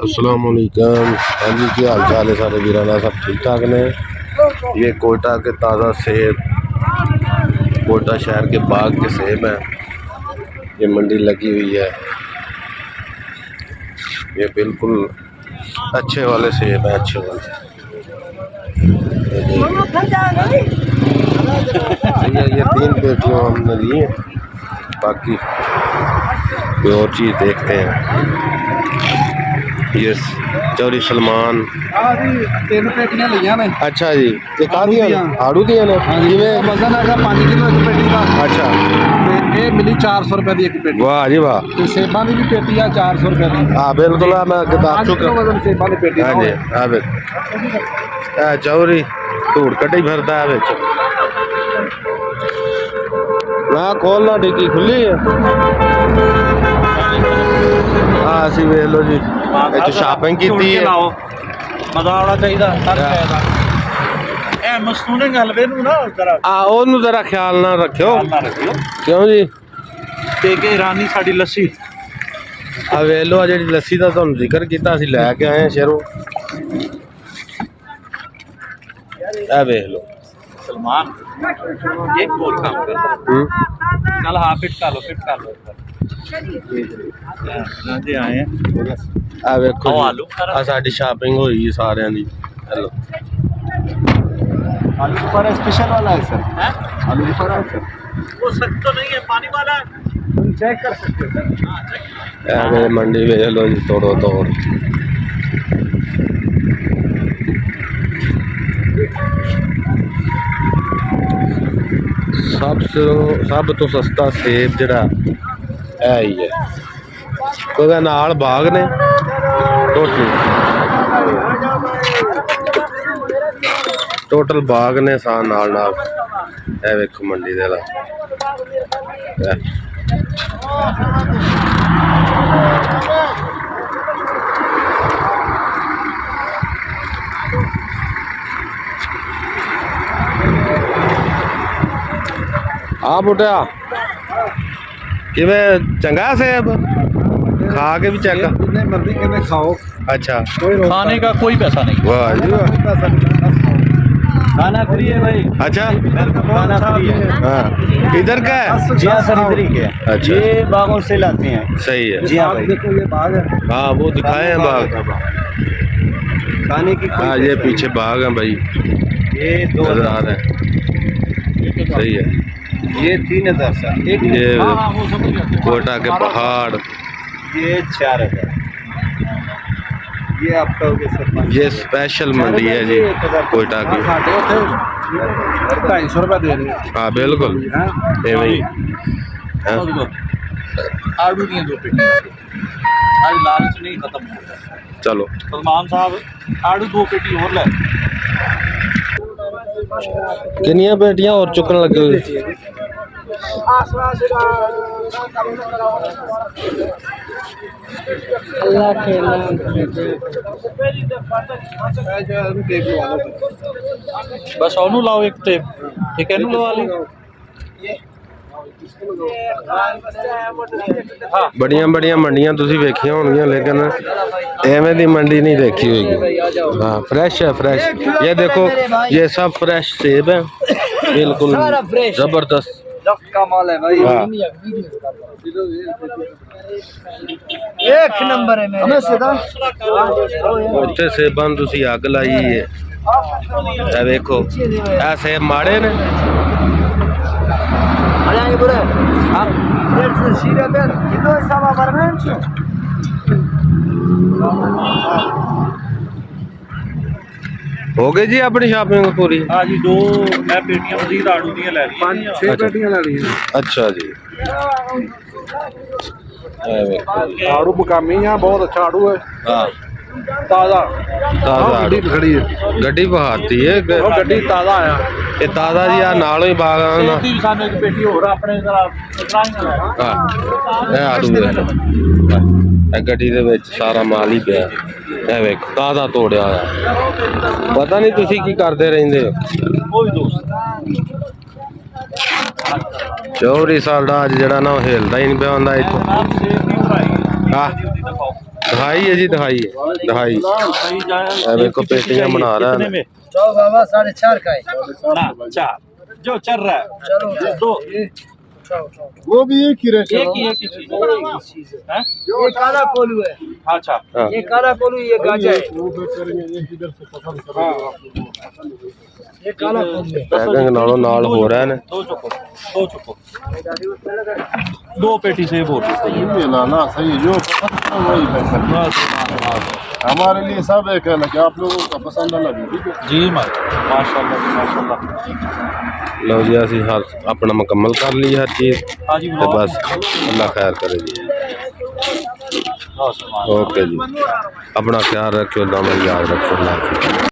अस्सलाम वालेकुम। हाँ जी, क्या हाल चाल है सारे वीराना? सब ठीक ठाक ने। ये कोयटा के ताज़ा सेब, कोयटा शहर के बाग के सेब हैं। ये मंडी लगी हुई है। ये बिल्कुल अच्छे वाले सेब हैं, अच्छे वाले। ये 3 पेटियाँ हमने ली हैं, बाकी कोई और चीज़ देखते हैं। ये चौधरी सलमान 3 पेटियां लिया ने। अच्छा जी, ये आड़ू दिया ने जिवें वजन है 5 किलो एक पेटी का। अच्छा, ये मिली 400 रुपए की एक पेटी। वाह जी वाह। ते सेबां की भी पेटी आ 400 रुपए की। हाँ बिल्कुल, मैं बता चुका। वजन सेबां की पेटी हाँ जी, हाँ बिल चौधरी धूड़ कटी फिरता है बिच। ना खोलना, डिग्गी खुली है। हाँ असी वेख लो जी, इत्थे शॉपिंग की है। मजा आना चाहिए हर शय दा। ए मस्तूने गल वे नू ना जरा ओनू जरा ख्याल ना रखियो। रखियो क्यों जी? ते के ईरानी साडी लस्सी आ वेख लो, जी लस्सी का तुहानू जिक्र किया, असीं लैके आए हैं शहरों। ए वेख लो सलमान, ये और काम कर कल। हाँ फिट कर लो जी आए हैं। आ वेखो जी, आ साडी शॉपिंग होई सारियां दी। हेलो, आलू बुखारा स्पेशल वाला है सर। आलू बुखारा है सर, वो सख्त तो नहीं है, पानी वाला है, तुम चेक कर सकते हो सर। ए मंडी वेख लो जी, तोड़ो तोड़। सब तो सस्ता सेब जड़ा है ही है, क्योंकि नाल बाग ने टोटल बाग ने सा नाल नाल। ए वेखो मंडी दे आ बुढ़िया किवें चंगा सेब खा के भी चेक जितने मर्जी के खाओ। अच्छा, खाने का कोई पैसा नहीं। वाह जी वाह। खाना फ्री है भाई। अच्छा, खाना फ्री है। हाँ इधर का है? जी हाँ सर, इधर ही के। अच्छा, ये बागों से लाते हैं। सही है। जी हाँ भाई, देखो ये बाग है। हाँ वो दिखाए हैं बाग। खाने की हाँ ये पीछे बाग है भाई, ये नजर आ रहा है। सही है। ये 3000 सर। ये कोयटा के पहाड़, ये 4000। ये आपका हो गया सर। ये स्पेशल मंडी है जी कोयटा की। 250 रुपये दे रहे हैं। हाँ बिल्कुल एवं ही। आलू की 2 पेटी आज लालच नहीं खत्म हो गया। चलो सलमान साहब, आलू 2 पेटी और ले। कितनियां पेटियां और चुकन लगे हुए? बस ਉਹਨੂੰ ਲਾਓ ਇੱਕ ਤੇ ਠੀਕ ਹੈ, ਇਹਨੂੰ ਲਵਾ ਲਈ। बड़िया बड़िया मंडियां तुसी वेखियां होणगियां, लेकिन एवें दी मंडी नहीं देखी होगी। हाँ फ्रेश है, फ्रेश। ये देखो, ये सब फ्रेश सेब है, बिल्कुल जबरदस्त का माल है भाई। हाँ। एक नंबर है मेरे सीधा। उत्थे सेबां नूं तुसी अग लाई है। ए वेखो, ए सेब माड़े ने। हो गई जी अपनी शॉपिंग पूरी? हाँ जी, 2 मैं पेटियां मजीद आड़ू दी ले ली, 5-6 पेटियां ले ली। अच्छा जी, आड़ू मुकामी है, बहुत अच्छा आड़ू है। हाँ ताजा ताजा गड्डी खड़ी है, गड्डी बहाती है। गड्डी ताजा आया। ये ताजा जी आ नालों ही बाग एक पेटी हो रहा अपने गड्डी दे विच सारा माल ही पिया। ए वेखो ताजा तोड़िया होया। पता नहीं तुसी की करदे रहिंदे हो। चौधरी साडा अज जड़ा ना हिलदा ही नहीं पिया हुंदा इत्थों। दिखाई है जी, दिखाई दिखाई सही जाए मेरे को पेटियां बना रहा कितने है। में? चलो बाबा 4.5 का है। ना 4 जो चल रहा है। चलो 2 वो भी एक ही रेट है। एक ही चीज है। ये काला कोलू है, अच्छा हाँ ये काला कोलू, ये गाजा है, वो फिर करेंगे एक इधर से पसंद करेंगे आप लोग। ये काला कोलू है। पैकिंग नालों नाल हो रहा है। 2 चुको 2 पेटी से बोल। ये लाना सही जो पसंद है वही पैक करना। हमारे लिए सब एक है, लेकिन आप लोगों का पसंद अलग है, ठीक है। जी माशाल्लाह माशाल्लाह। लो जी असं हर अपना मुकम्मल कर ली हर चीज़ हाँ जी तो बस अल्लाह खैर करे जी। ओके जी, अपना ख्याल रखियो, नाम याद रखो। अल्लाह हाफिज़।